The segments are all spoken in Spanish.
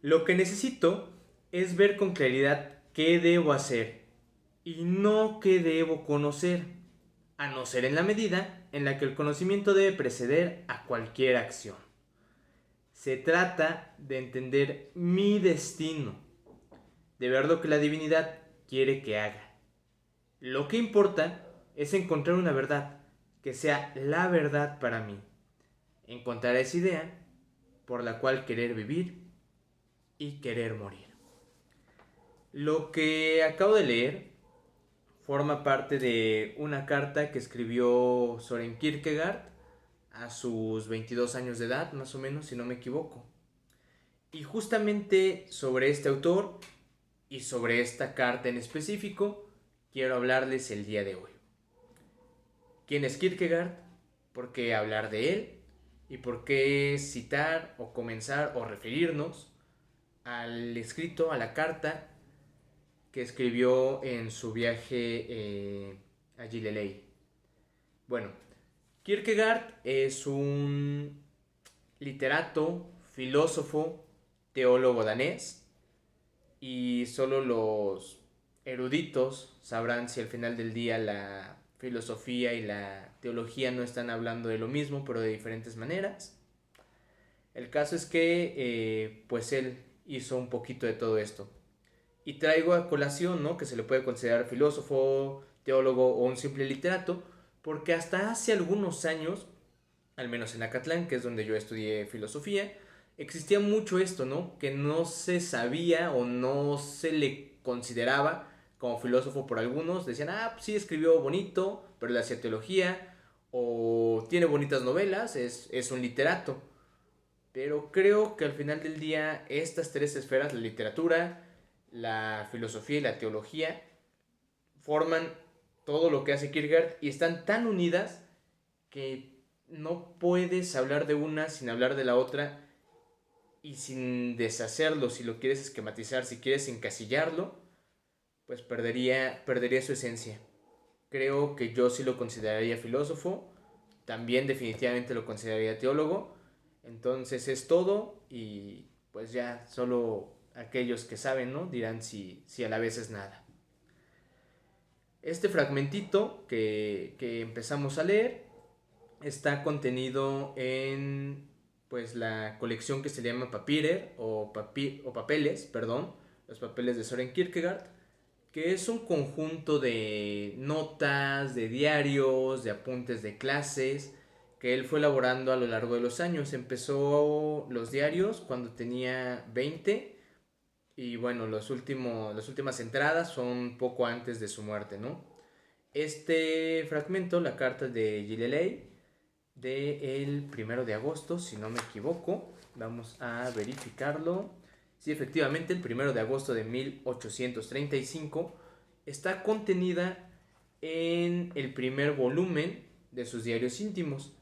Lo que necesito es ver con claridad qué debo hacer y no qué debo conocer, a no ser en la medida en la que el conocimiento debe preceder a cualquier acción. Se trata de entender mi destino, de ver lo que la divinidad quiere que haga. Lo que importa es encontrar una verdad que sea la verdad para mí. Encontrar esa idea por la cual querer vivir y querer morir. Lo que acabo de leer forma parte de una carta que escribió Soren Kierkegaard a sus 22 años de edad, más o menos, si no me equivoco. Y justamente sobre este autor y sobre esta carta en específico, quiero hablarles el día de hoy. ¿Quién es Kierkegaard? ¿Por qué hablar de él? ¿Y por qué citar o comenzar o referirnos al escrito, a la carta que escribió en su viaje a Gileley? Bueno, Kierkegaard es un literato, filósofo, teólogo danés y solo los eruditos sabrán si al final del día la filosofía y la teología no están hablando de lo mismo, pero de diferentes maneras. El caso es que, pues él hizo un poquito de todo esto. Y traigo a colación, ¿no? Que se le puede considerar filósofo, teólogo o un simple literato, porque hasta hace algunos años, al menos en Acatlán, que es donde yo estudié filosofía, existía mucho esto, ¿no? Que no se sabía o no se le consideraba como filósofo por algunos. Decían, ah, pues sí, escribió bonito, pero le hacía teología, o tiene bonitas novelas, es un literato. Pero creo que al final del día estas tres esferas, la literatura, la filosofía y la teología, forman todo lo que hace Kierkegaard y están tan unidas que no puedes hablar de una sin hablar de la otra y sin deshacerlo, si lo quieres esquematizar, si quieres encasillarlo, pues perdería su esencia. Creo que yo sí lo consideraría filósofo, también definitivamente lo consideraría teólogo, entonces es todo y pues ya solo aquellos que saben, ¿no? Dirán si a la vez es nada. Este fragmentito que empezamos a leer está contenido en pues la colección que se llama Papirer o Papeles, perdón, los papeles de Soren Kierkegaard, que es un conjunto de notas, de diarios, de apuntes de clases que él fue elaborando a lo largo de los años. Empezó los diarios cuando tenía 20 y bueno, las últimas entradas son poco antes de su muerte, ¿no? Este fragmento, la carta de Gileley, del 1 de agosto, si no me equivoco. Vamos a verificarlo. Sí, efectivamente, el 1 de agosto de 1835 está contenida en el primer volumen de sus diarios íntimos.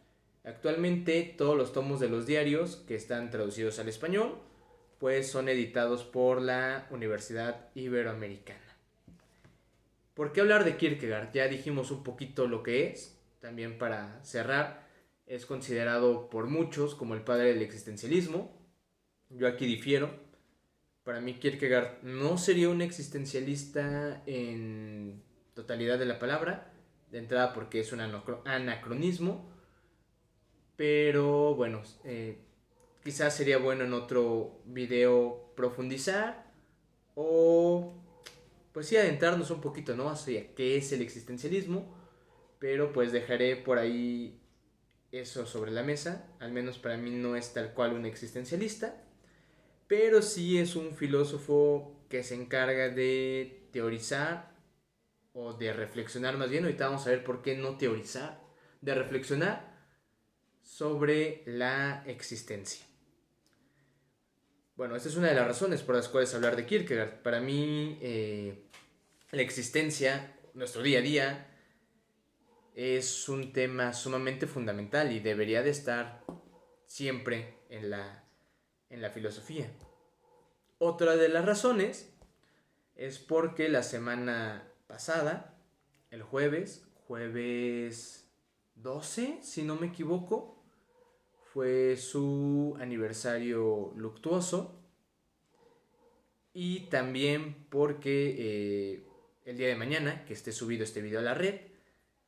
Actualmente todos los tomos de los diarios que están traducidos al español pues son editados por la Universidad Iberoamericana. ¿Por qué hablar de Kierkegaard? Ya dijimos un poquito lo que es. También para cerrar, es considerado por muchos como el padre del existencialismo. Yo aquí difiero. Para mí Kierkegaard no sería un existencialista en totalidad de la palabra. De entrada porque es un anacronismo. Pero bueno, quizás sería bueno en otro video profundizar o pues sí adentrarnos un poquito, ¿no? Hacia qué es el existencialismo, pero pues dejaré por ahí eso sobre la mesa. Al menos para mí no es tal cual un existencialista, pero sí es un filósofo que se encarga de teorizar o de reflexionar más bien. Ahorita vamos a ver por qué no teorizar, de reflexionar sobre la existencia. Bueno, esta es una de las razones por las cuales hablar de Kierkegaard. Para mí, la existencia, nuestro día a día, es un tema sumamente fundamental y debería de estar siempre en la filosofía. Otra de las razones es porque la semana pasada, el jueves 12, si no me equivoco, fue su aniversario luctuoso y también porque el día de mañana, que esté subido este video a la red,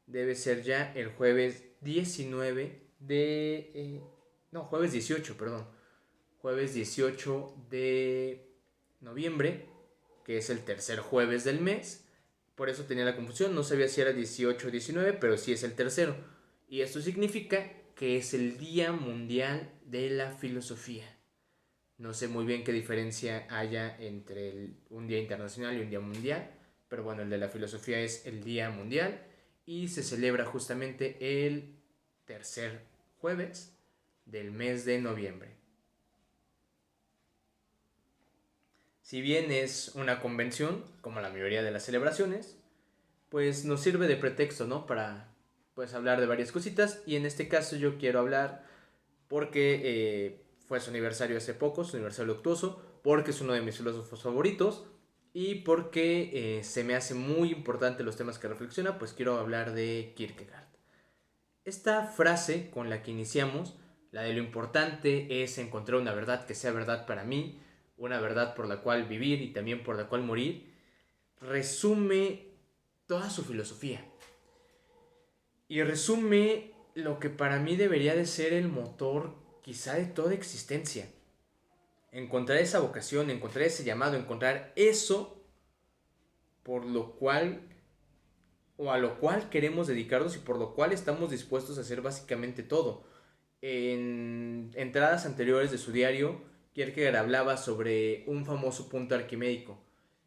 debe ser ya el jueves 19 de... no, jueves 18, perdón. Jueves 18 de noviembre, que es el tercer jueves del mes. Por eso tenía la confusión, no sabía si era 18 o 19, pero sí es el tercero. Y esto significa que es el Día Mundial de la Filosofía. No sé muy bien qué diferencia haya entre un día internacional y un día mundial, pero bueno, el de la filosofía es el Día Mundial y se celebra justamente el tercer jueves del mes de noviembre. Si bien es una convención, como la mayoría de las celebraciones, pues nos sirve de pretexto, ¿no? Para pues hablar de varias cositas, y en este caso yo quiero hablar porque fue su aniversario hace poco, su aniversario luctuoso, porque es uno de mis filósofos favoritos y porque se me hace muy importante los temas que reflexiona, pues quiero hablar de Kierkegaard. Esta frase con la que iniciamos, la de lo importante es encontrar una verdad que sea verdad para mí, una verdad por la cual vivir y también por la cual morir, resume toda su filosofía. Y resume lo que para mí debería de ser el motor quizá de toda existencia. Encontrar esa vocación, encontrar ese llamado, encontrar eso por lo cual o a lo cual queremos dedicarnos y por lo cual estamos dispuestos a hacer básicamente todo. En entradas anteriores de su diario, Kierkegaard hablaba sobre un famoso punto arquimédico,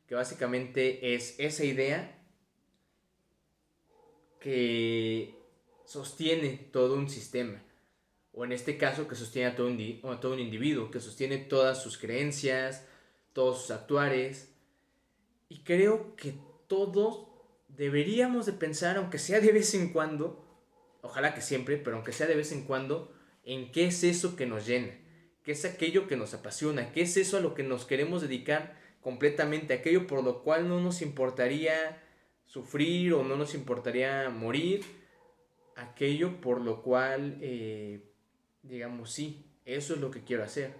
que básicamente es esa idea que sostiene todo un sistema, o en este caso que sostiene a todo un individuo, que sostiene todas sus creencias, todos sus actuares. Y creo que todos deberíamos de pensar, aunque sea de vez en cuando, ojalá que siempre, pero aunque sea de vez en cuando, en qué es eso que nos llena, qué es aquello que nos apasiona, qué es eso a lo que nos queremos dedicar completamente, aquello por lo cual no nos importaría sufrir o no nos importaría morir, aquello por lo cual, digamos, sí, eso es lo que quiero hacer.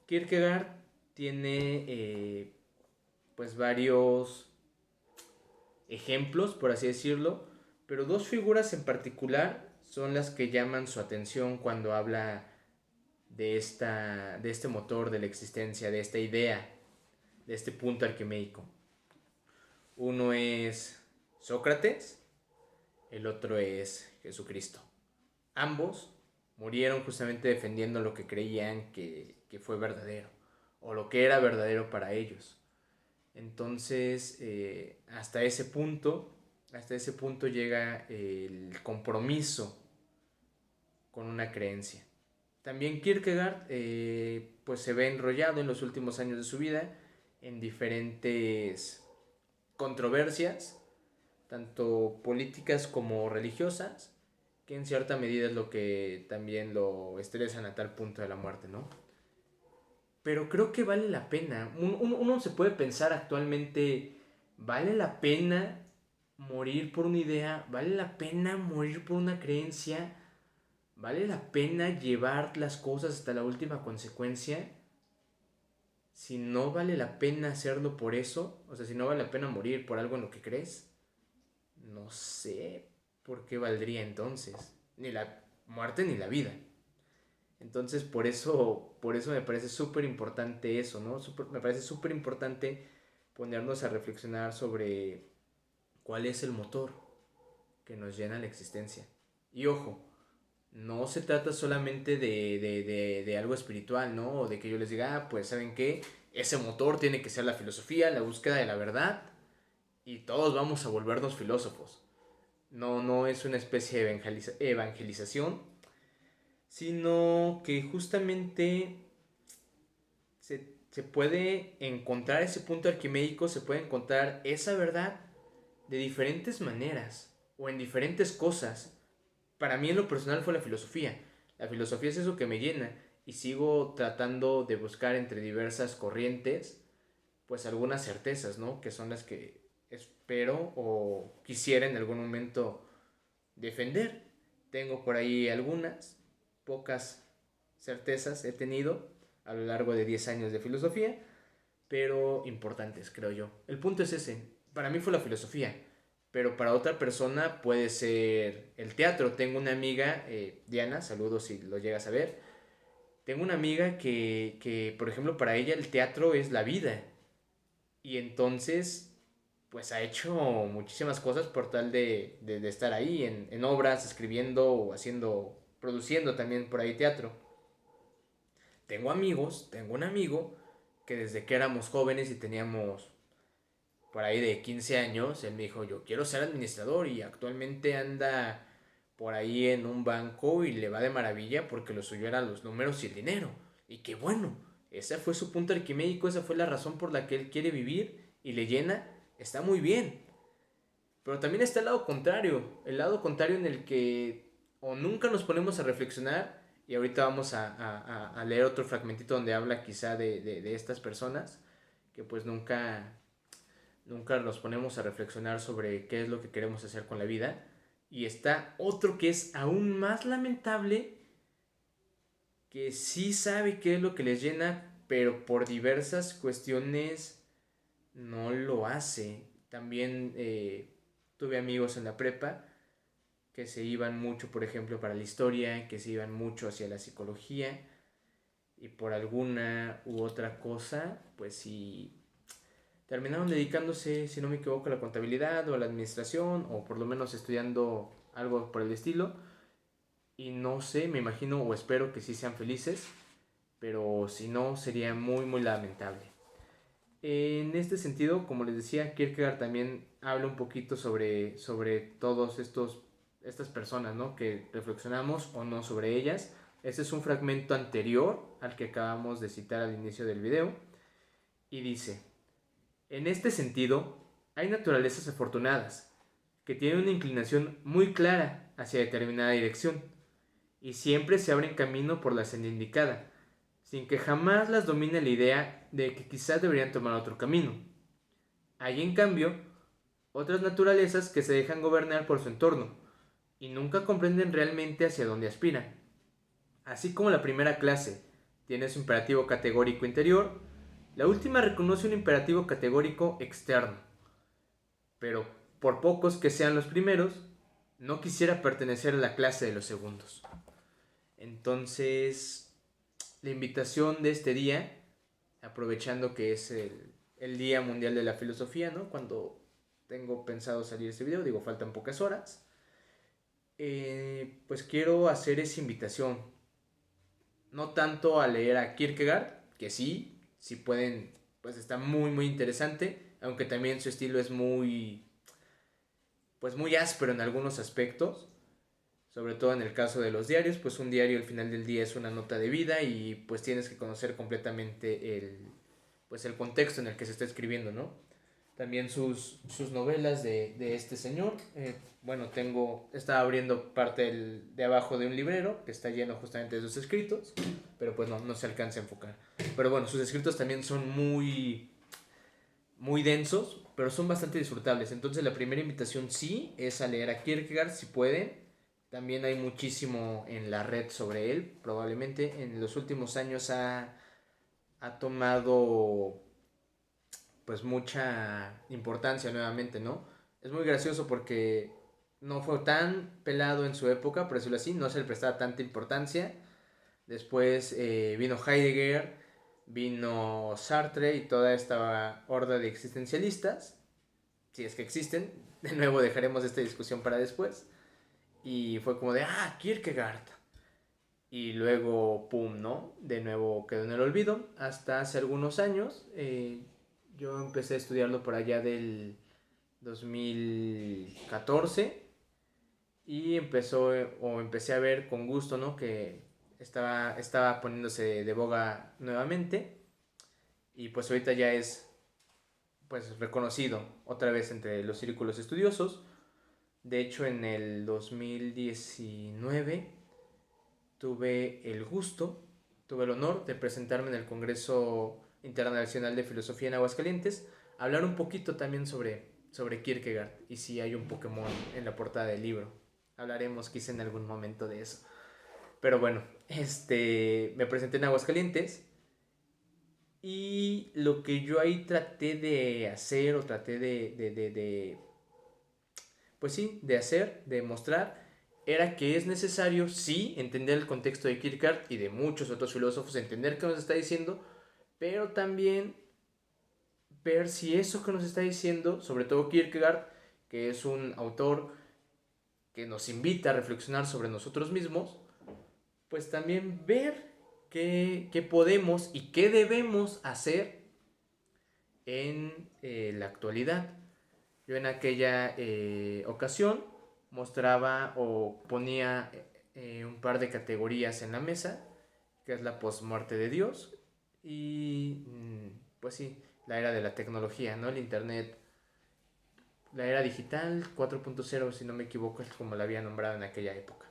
Kierkegaard tiene pues varios ejemplos, por así decirlo, pero dos figuras en particular son las que llaman su atención cuando habla de este motor de la existencia, de esta idea, de este punto arquimédico. Uno es Sócrates, el otro es Jesucristo. Ambos murieron justamente defendiendo lo que creían que fue verdadero, o lo que era verdadero para ellos. Entonces, hasta ese punto llega el compromiso con una creencia. También Kierkegaard pues se ve enrollado en los últimos años de su vida en diferentes controversias, tanto políticas como religiosas, que en cierta medida es lo que también lo estresan a tal punto de la muerte, ¿no? Pero creo que vale la pena. Uno se puede pensar actualmente, ¿vale la pena morir por una idea? ¿Vale la pena morir por una creencia? ¿Vale la pena llevar las cosas hasta la última consecuencia? Si no vale la pena hacerlo por eso, o sea, si no vale la pena morir por algo en lo que crees, no sé por qué valdría entonces. Ni la muerte ni la vida. Entonces, por eso me parece súper importante eso, ¿no? Me parece súper importante ponernos a reflexionar sobre cuál es el motor que nos llena la existencia. Y ojo, no se trata solamente de algo espiritual, ¿no? O de que yo les diga, pues, ¿saben qué? Ese motor tiene que ser la filosofía, la búsqueda de la verdad, y todos vamos a volvernos filósofos. No, no es una especie de evangelización, sino que justamente se puede encontrar ese punto arquimédico, se puede encontrar esa verdad de diferentes maneras o en diferentes cosas. Para mí en lo personal fue la filosofía. La filosofía es eso que me llena y sigo tratando de buscar entre diversas corrientes pues algunas certezas, ¿no? Que son las que espero o quisiera en algún momento defender. Tengo por ahí algunas, pocas certezas he tenido, a lo largo de 10 años de filosofía, pero importantes, creo yo. El punto es ese. Para mí fue la filosofía, pero para otra persona puede ser el teatro. Tengo una amiga, Diana, saludos si lo llegas a ver. Tengo una amiga que, por ejemplo, para ella el teatro es la vida. Y entonces, pues ha hecho muchísimas cosas por tal de estar ahí en obras, escribiendo o haciendo, produciendo también por ahí teatro. Tengo un amigo que desde que éramos jóvenes y teníamos por ahí de 15 años, él me dijo, yo quiero ser administrador y actualmente anda por ahí en un banco y le va de maravilla porque lo suyo eran los números y el dinero. Y qué bueno, ese fue su punto arquimédico, esa fue la razón por la que él quiere vivir y le llena, está muy bien. Pero también está el lado contrario en el que o nunca nos ponemos a reflexionar, y ahorita vamos a leer otro fragmentito donde habla quizá de estas personas, que pues nunca nos ponemos a reflexionar sobre qué es lo que queremos hacer con la vida. Y está otro que es aún más lamentable, que sí sabe qué es lo que les llena, pero por diversas cuestiones no lo hace. También tuve amigos en la prepa que se iban mucho, por ejemplo, para la historia, que se iban mucho hacia la psicología, y por alguna u otra cosa, pues sí, terminaron dedicándose, si no me equivoco, a la contabilidad o a la administración, o por lo menos estudiando algo por el estilo. Y no sé, me imagino o espero que sí sean felices, pero si no, sería muy, muy lamentable. En este sentido, como les decía, Kierkegaard también habla un poquito sobre todos estas personas, ¿no? Que reflexionamos o no sobre ellas. Este es un fragmento anterior al que acabamos de citar al inicio del video. Y dice, en este sentido, hay naturalezas afortunadas, que tienen una inclinación muy clara hacia determinada dirección, y siempre se abren camino por la senda indicada, sin que jamás las domine la idea de que quizás deberían tomar otro camino. Hay, en cambio, otras naturalezas que se dejan gobernar por su entorno, y nunca comprenden realmente hacia dónde aspiran. Así como la primera clase tiene su imperativo categórico interior, la última reconoce un imperativo categórico externo. Pero, por pocos que sean los primeros, no quisiera pertenecer a la clase de los segundos. Entonces, la invitación de este día, aprovechando que es el Día Mundial de la Filosofía, ¿no? Cuando tengo pensado salir este video, digo, faltan pocas horas, pues quiero hacer esa invitación. No tanto a leer a Kierkegaard, que sí, si pueden, pues está muy, muy interesante, aunque también su estilo es pues muy áspero en algunos aspectos, sobre todo en el caso de los diarios, pues un diario al final del día es una nota de vida y pues tienes que conocer completamente pues el contexto en el que se está escribiendo, ¿no? También sus novelas de este señor, bueno, estaba abriendo parte de abajo de un librero que está lleno justamente de sus escritos, pero pues no se alcanza a enfocar. Pero bueno, sus escritos también son muy, muy densos, pero son bastante disfrutables. Entonces la primera invitación sí es a leer a Kierkegaard si pueden. También hay muchísimo en la red sobre él. Probablemente en los últimos años ha tomado pues mucha importancia nuevamente, ¿no? Es muy gracioso porque no fue tan pelado en su época, por decirlo así, no se le prestaba tanta importancia. Después vino Heidegger, vino Sartre y toda esta horda de existencialistas, si es que existen. De nuevo dejaremos esta discusión para después. Y fue como de, Kierkegaard. Y luego, pum, ¿no? De nuevo quedó en el olvido. Hasta hace algunos años, yo empecé a estudiarlo por allá del 2014. Y empecé a ver con gusto, ¿no? Que estaba poniéndose de boga nuevamente. Y pues ahorita ya es pues reconocido otra vez entre los círculos estudiosos. De hecho, en el 2019 tuve el honor de presentarme en el Congreso Internacional de Filosofía en Aguascalientes, hablar un poquito también sobre Kierkegaard y si hay un Pokémon en la portada del libro. Hablaremos quizá en algún momento de eso. Pero bueno, me presenté en Aguascalientes Y lo que yo ahí traté de hacer o traté pues sí, de hacer, de mostrar, era que es necesario, sí, entender el contexto de Kierkegaard y de muchos otros filósofos, entender qué nos está diciendo, pero también ver si eso que nos está diciendo, sobre todo Kierkegaard, que es un autor que nos invita a reflexionar sobre nosotros mismos, pues también ver qué podemos y qué debemos hacer en la actualidad. Yo en aquella ocasión mostraba o ponía un par de categorías en la mesa, que es la posmuerte de Dios y pues sí, la era de la tecnología, ¿no? El internet, la era digital 4.0, si no me equivoco, es como la había nombrado en aquella época.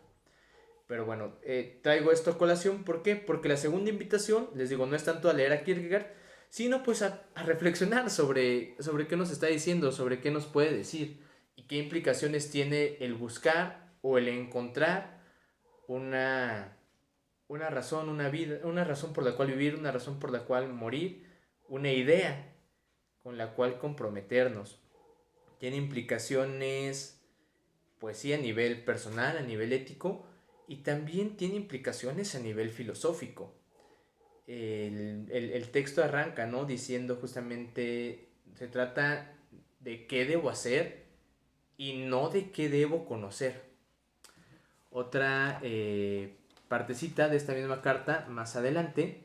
Pero bueno, traigo esto a colación, ¿por qué? Porque la segunda invitación, les digo, no es tanto a leer a Kierkegaard, sino pues a reflexionar sobre qué nos está diciendo, sobre qué nos puede decir y qué implicaciones tiene el buscar o el encontrar una, una razón, una vida, una razón por la cual vivir, una razón por la cual morir, una idea con la cual comprometernos. Tiene implicaciones, pues sí, a nivel personal, a nivel ético, y también tiene implicaciones a nivel filosófico. El texto arranca, ¿no? Diciendo justamente, se trata de qué debo hacer y no de qué debo conocer. Otra partecita de esta misma carta, más adelante,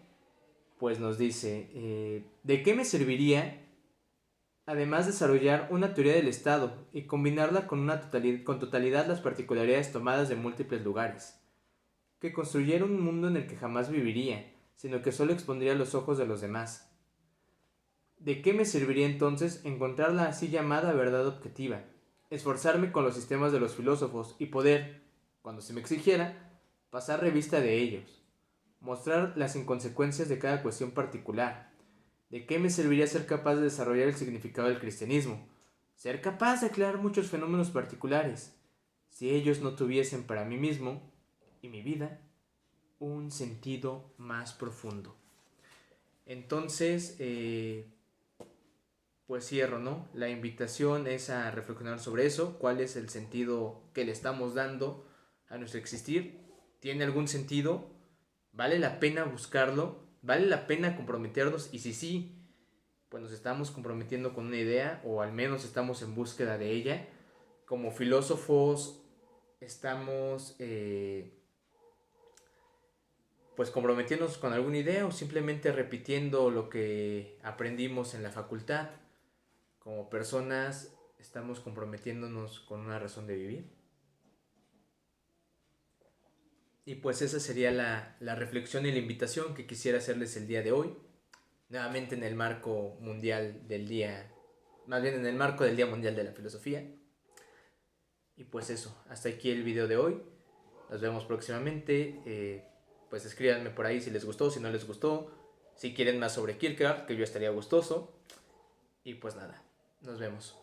pues nos dice, ¿de qué me serviría además desarrollar una teoría del Estado y combinarla con totalidad las particularidades tomadas de múltiples lugares? Que construyera un mundo en el que jamás viviría, sino que solo expondría los ojos de los demás. ¿De qué me serviría entonces encontrar la así llamada verdad objetiva, esforzarme con los sistemas de los filósofos y poder, cuando se me exigiera, pasar revista de ellos, mostrar las inconsecuencias de cada cuestión particular? ¿De qué me serviría ser capaz de desarrollar el significado del cristianismo? Ser capaz de aclarar muchos fenómenos particulares, si ellos no tuviesen para mí mismo y mi vida un sentido más profundo. Entonces, pues cierro, ¿no? La invitación es a reflexionar sobre eso, cuál es el sentido que le estamos dando a nuestro existir. ¿Tiene algún sentido? ¿Vale la pena buscarlo? ¿Vale la pena comprometernos? Y si sí, pues nos estamos comprometiendo con una idea o al menos estamos en búsqueda de ella. Como filósofos estamos pues comprometiéndonos con alguna idea o simplemente repitiendo lo que aprendimos en la facultad. Como personas estamos comprometiéndonos con una razón de vivir. Y pues esa sería la reflexión y la invitación que quisiera hacerles el día de hoy. Nuevamente en el marco mundial del día, más bien en el marco del Día Mundial de la Filosofía. Y pues eso, hasta aquí el video de hoy. Nos vemos próximamente. Pues escríbanme por ahí si les gustó, si no les gustó. Si quieren más sobre Kierkegaard, que yo estaría gustoso. Y pues nada, nos vemos.